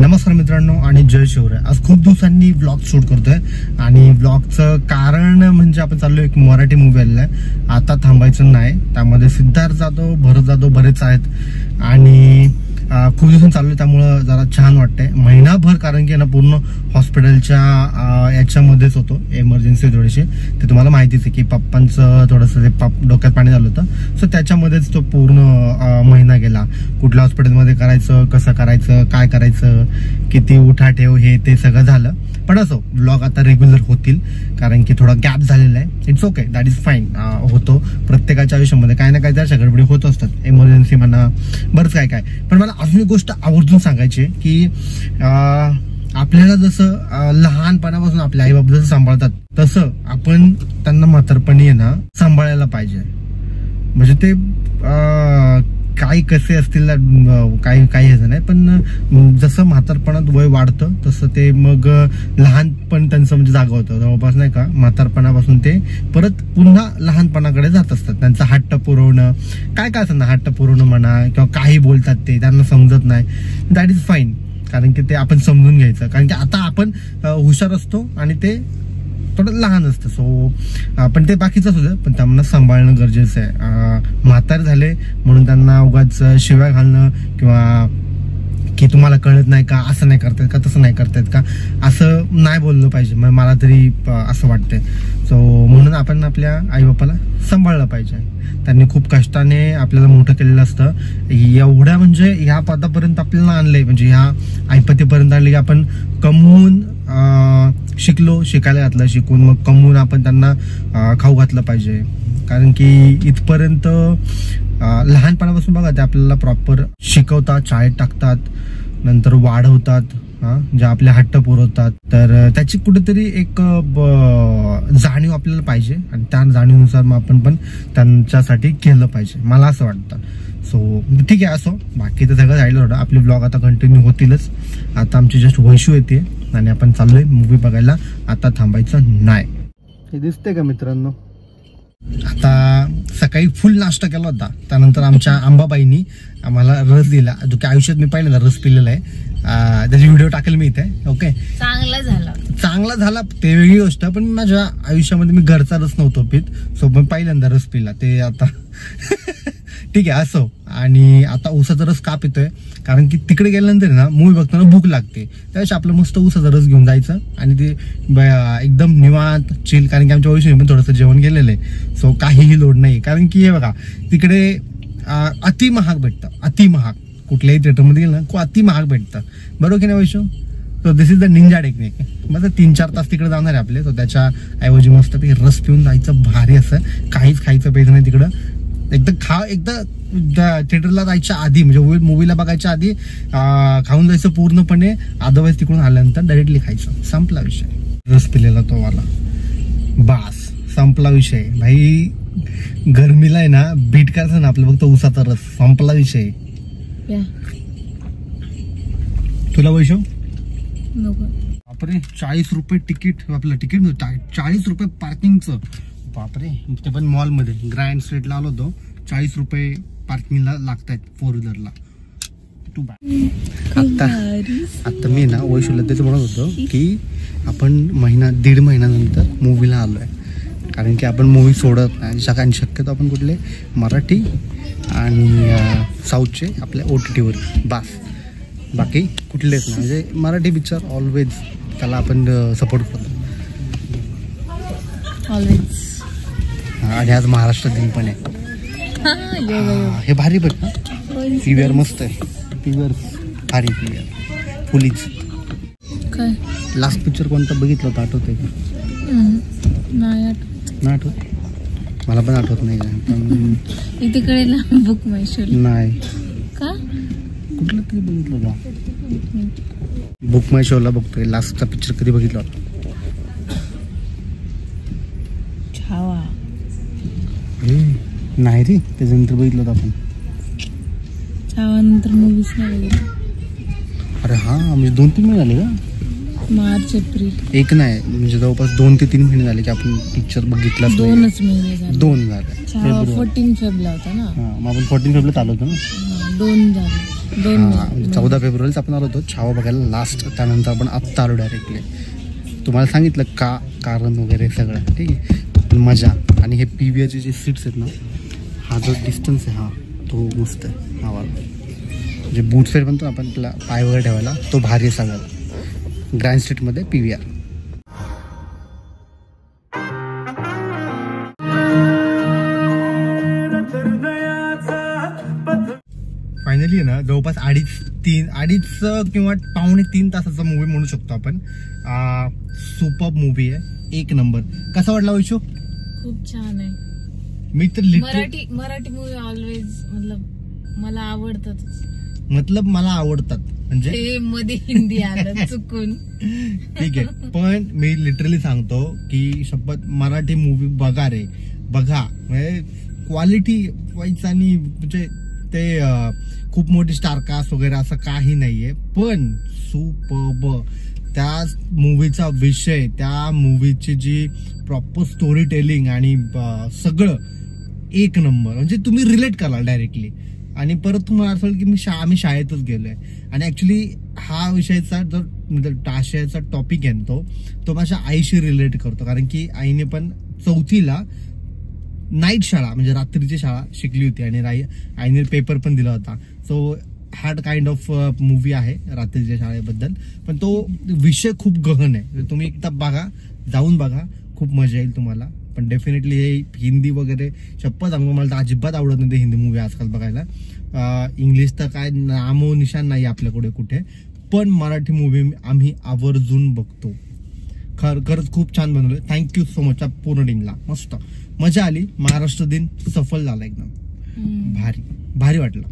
नमस्कार मित्रांनो आणि जय शिवराय। आज खूप दिवसांनी व्लॉग शूट करतोय आणि व्लॉगचं कारण म्हणजे आपण चाललोय एक मराठी मूवी आलेला आहे, आता थांबायचं नाही। त्यामध्ये सिद्धार्थ जाधव, भरत जाधव बरेच आहेत आणि खूप दिवसांनी चाललोय त्यामुळे जरा छान वाटतंय। महिनाभर कारण की ना पूर्ण हॉस्पिटलच्या याच्यामध्येच होतो, इमर्जन्सी थोडीशी, ते तुम्हाला माहितीच आहे की पप्पांचं थोडंसं डोक्यात पाणी झालं होतं, सो त्याच्यामध्येच तो पूर्ण महिना गेला। कुठल्या हॉस्पिटलमध्ये करायचं, कसं करायचं, काय करायचं, किती उठा ठेव, हे ते सगळं झालं। पण असो व्लॉग आता रेग्युलर होतील कारण की थोडा गॅप झालेला आहे। It's okay, that is fine. होतो प्रत्येकाच्या आयुष्यामध्ये काही ना काही त्याच्या गडबडी होत असतात, इमर्जन्सी म्हणा, बरंच काय काय। पण मला अजून एक गोष्ट आवर्जून सांगायची आहे की आपल्याला जसं लहानपणापासून आपले आई बाबा जसं सांभाळतात तसं आपण त्यांना म्हातारपणी आहे ना सांभाळायला पाहिजे। म्हणजे ते काही कसे असतील काही ह्याचं नाही, पण जसं म्हातारपणात वय वाढतं तसं ते मग लहानपण त्यांचं म्हणजे जागा होतं जवळपास, नाही का। म्हातारपणापासून ते परत पुन्हा लहानपणाकडे जात असतात। त्यांचा हट्ट पुरवणं काय असं ना, हट्ट पुरवणं म्हणा किंवा काही बोलतात ते त्यांना समजत नाही, दॅट इज फाईन। कारण की ते आपण समजून घ्यायचं, कारण की आता आपण हुशार असतो आणि ते थोडं लहान असतं, सो पण ते बाकीच होतं, पण त्यांना सांभाळणं गरजेचं आहे। म्हातार झाले म्हणून त्यांना उगाच शिव्या घालणं किंवा की तुम्हाला कळत नाही का, असं नाही करतायत का, तसं नाही करतायत का, असं नाही बोललं पाहिजे। मला तरी असं वाटतंय। सो म्हणून आपण आपल्या आई बापाला सांभाळलं पाहिजे। त्यांनी खूप कष्टाने आपल्याला मोठं केलेलं असतं, एवढ्या म्हणजे ह्या पदापर्यंत आपल्याला आणलंय, म्हणजे ह्या ऐपतीपर्यंत आणले की आपण कमवून शिकायला घातलं, शिकून मग कमवून आपण त्यांना खाऊ घातलं पाहिजे। कारण की इथपर्यंत लहानपणापासून बघा ते आपल्याला प्रॉपर शिकवतात, शाळेत टाकतात, नंतर वाढवतात, जे आपले हट्ट पुरवतात, तर त्याची कुठेतरी एक जाणीव आपल्याला पाहिजे आणि त्या जाणीवनुसार मग आपण पण त्यांच्यासाठी केलं पाहिजे, मला असं वाटतं। सो ठीक आहे, असो बाकी तर सगळं राहिलं थोडं, आपले ब्लॉग आता कंटिन्यू होतीलच। आता आमची जस्ट वैशू येते आणि आपण चाललोय मूवी बघायला, आता थांबायचं नाही। हे दिसते का मित्रांनो, आता सकाळी फुल नाश्ता केला होता, त्यानंतर आमच्या अंबाबाईंनी आम्हाला रस दिला, जो की आयुष्यात मी पहिल्यांदा रस पिलेला आहे। त्याची व्हिडिओ टाकेल मी इथे, ओके। चांगला झाला ते वेगळी गोष्ट, पण माझ्या आयुष्यामध्ये मी घरचा रस नव्हतो पित, सो मी पहिल्यांदा रस पिला ते आता ठीक आहे, असो। आणि आता ऊसाचा रस का पितोय, कारण की तिकडे गेल्यानंतर ना मूवी बघताना भूक लागते, त्यापेक्षा आपलं मस्त ऊसाचा रस घेऊन जायचं आणि ते एकदम निवांत चिल, कारण की आमच्या वैष्णवी पण थोडंसं जेवण गेलेलं आहे, सो काहीही लोड नाही। कारण की हे बघा तिकडे अति महाग भेटतं, अति महाग, कुठल्याही थिएटरमध्ये गेलं ना अति महाग भेटतं, बरोबर की नाही Vaishu? So this is the Ninja technique. मग 3-4 तास तिकडे जाणार आहे आपले, तर त्याच्या ऐवजी मस्त रस पिऊन जायचं, भारी असं काहीच खायचं पाहिजे नाही तिकडं। एकदा थिएटरला जायच्या आधी, म्हणजे मूवीला बघायच्या आधी खाऊन जायचं पूर्णपणे, अदरवाईज तिकडून आल्यानंतर डायरेक्टली खायचं, संपला विषय। रस पिलेला तो वाला, बास संपला विषय भाई। गरमीला आहे ना बीट करायचं ना आपलं, फक्त ऊसाचा रस, संपला विषय। तुला वैशव बापरे 40 रुपये तिकीट, आपलं तिकीट 40 रुपये पार्किंगचं, बापरे। ते पण मॉल मध्ये ग्रँड स्ट्रीटला आलो होतो, 40 रुपये पार्किंगला लागतायत 4 व्हीलरला। आता मी ना वैशूला तेच म्हणत होतो की आपण 1.5 महिन्यानंतर मूवीला आलोय, कारण की आपण मूवी सोडत नाही, शक्यतो आपण कुठले मराठी आणि साऊथचे आपल्या OTT वर बास, बाकी कुठलेच नाही। म्हणजे मराठी पिक्चर ऑलवेज त्याला आपण सपोर्ट करतो ऑलवेज। आणि आज महाराष्ट्र दिन पण आहे, हे भारी बघ ना, पीव्हीआर मस्त आहे, पीव्हीआर भारी, पीव्हीआर फुलीच। काय लास्ट पिक्चर कोणता बघितलं होतं, आठवतंय का? नाही आठवत, मला पण आठवत नाही का, तिकडे बुक माय शो नाही का, कुठलं तरी बघितलं का, बुक माय शोला बघतोय। लास्टचा पिक्चर कधी बघितला होता? छावा नाही रे, त्याच्यानंतर बघितलं होतं आपण, छावानंतर मूवीज नाही। अरे हा, म्हणजे 2-3 महिने झाले का? मार्च एप्रिल एक नाही, म्हणजे जवळपास 2 ते 3 महिने झाले की आपण पिक्चर बघितला। 2च महिने झाले, 2 झाले, 14 फेब्रुवारीला होता ना, मग आपण 14 फेब्रुवारीला आलो होतो ना, 2 झाले। म्हणजे 14 फेब्रुवारीच आपण आलो होतो छावा बघायला लास्ट. त्यानंतर आपण आत्ता आलो डायरेक्टली. तुम्हाला सांगितलं का कारण वगैरे सगळं ठीक आहे. पण मजा. आणि हे PVRचे जे सीट्स आहेत ना, हा जो डिस्टन्स आहे हा तो मस्त आहे. हा वाला म्हणजे बूट साईड म्हणतो आपण आपला पाय वगैरे ठेवायला, तो भारी आहे सगळ्यात. Grand स्ट्रीटमध्ये PVR. फायनली ना जवळपास 2.5 किंवा 2.25 तासाचा मूवी म्हणू शकतो आपण. सुपर मूवी आहे, एक नंबर. कसा वाटला वैशू? खूप छान आहे. मी तर मराठी मूवी ऑलवेज मला आवडतात. मला आवडतात म्हणजे मध्ये हिंदी आलं चुकून. ठीक आहे, पण मी लिटरली सांगतो की शपथ मराठी मूवी बघा रे, बघा. म्हणजे क्वालिटी वाईज आणि म्हणजे ते खूप मोठी स्टारकास्ट वगैरे असं काही नाहीये, पण सुपर्ब. त्या मूवीचा विषय, त्या मूवीची जी प्रॉपर स्टोरी टेलिंग आणि सगळं एक नंबर. म्हणजे तुम्ही रिलेट कराल डायरेक्टली. आणि परत तुम्हाला असं की आम्ही शाळेतच गेलोय. आणि ऍक्च्युली हा विषयाचा जो आशयाचा टॉपिक आहे तो माझ्या आईशी रिलेट करतो. कारण की आईने पण 4थीला नाईट शाळा म्हणजे रात्रीची शाळा शिकली होती आणि आईने पेपर पण दिला होता. So hard kind of movie आहे रात्रीच्या शाळेबद्दल. पण तो विषय खूप गहन आहे. तुम्ही एकदा बघा, जाऊन बघा, खूप मजा येईल तुम्हाला. पण डेफिनेटली हे हिंदी वगैरे शपथ सांगू, मला तर अजिबात आवडत नाही ते हिंदी मूवी आजकाल बघायला. इंग्लिश तर काय नामो निशान नाही आपल्याकडे कुठे. पण मराठी मूवी आम्ही आवर्जून बघतो. खरंच खूप छान बनवलं. थँक्यू सो मच पूर्ण टीमला. मस्त मजा आली. महाराष्ट्र दिन सफल झाला एकदम. भारी वाटलं.